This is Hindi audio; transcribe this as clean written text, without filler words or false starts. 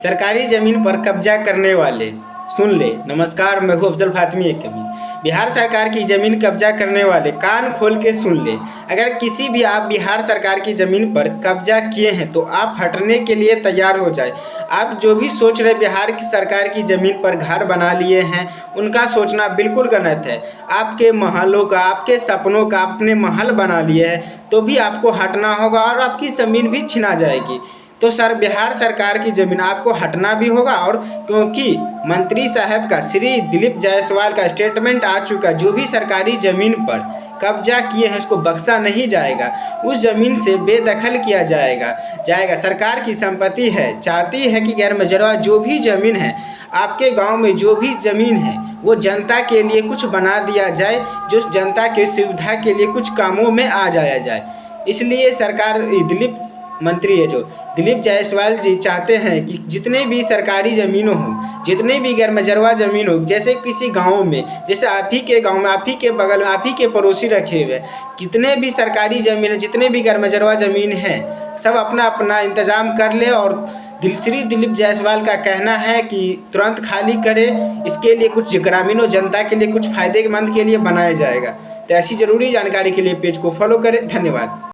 सरकारी ज़मीन पर कब्जा करने वाले सुन ले। नमस्कार, मैं हूँ अफजल फातमी एक कमी। बिहार सरकार की ज़मीन कब्जा करने वाले कान खोल के सुन ले। अगर किसी भी आप बिहार सरकार की ज़मीन पर कब्जा किए हैं तो आप हटने के लिए तैयार हो जाए। आप जो भी सोच रहे बिहार की सरकार की ज़मीन पर घर बना लिए हैं, उनका सोचना बिल्कुल गलत है। आपके महलों का, आपके सपनों का आपने महल बना लिए है तो भी आपको हटना होगा और आपकी ज़मीन भी छिना जाएगी। तो सर, बिहार सरकार की ज़मीन आपको हटना भी होगा। और क्योंकि मंत्री साहब का, श्री दिलीप जायसवाल का स्टेटमेंट आ चुका, जो भी सरकारी ज़मीन पर कब्जा किए हैं उसको बख्शा नहीं जाएगा, उस ज़मीन से बेदखल किया जाएगा। सरकार की संपत्ति है, चाहती है कि गैर मजरूआ जो भी ज़मीन है, आपके गांव में जो भी ज़मीन है, वो जनता के लिए कुछ बना दिया जाए, जो जनता की सुविधा के लिए कुछ कामों में आ जाया जाए। इसलिए सरकार, मंत्री है जो दिलीप जायसवाल जी, चाहते हैं कि जितने भी सरकारी ज़मीनों हों, जितने भी गैर मजरूआ ज़मीन हो, जैसे किसी गांव में, जैसे आप ही के गांव में, आप ही के बगल में, आप ही के पड़ोसी रखे हुए, जितने भी सरकारी ज़मीन, जितने भी गैर मजरूआ ज़मीन हैं, सब अपना अपना इंतज़ाम कर ले। और श्री दिलीप जायसवाल का कहना है कि तुरंत खाली करें, इसके लिए कुछ ग्रामीणों, जनता के लिए कुछ फ़ायदेमंद के लिए बनाया जाएगा। तो ऐसी ज़रूरी जानकारी के लिए पेज को फॉलो करें। धन्यवाद।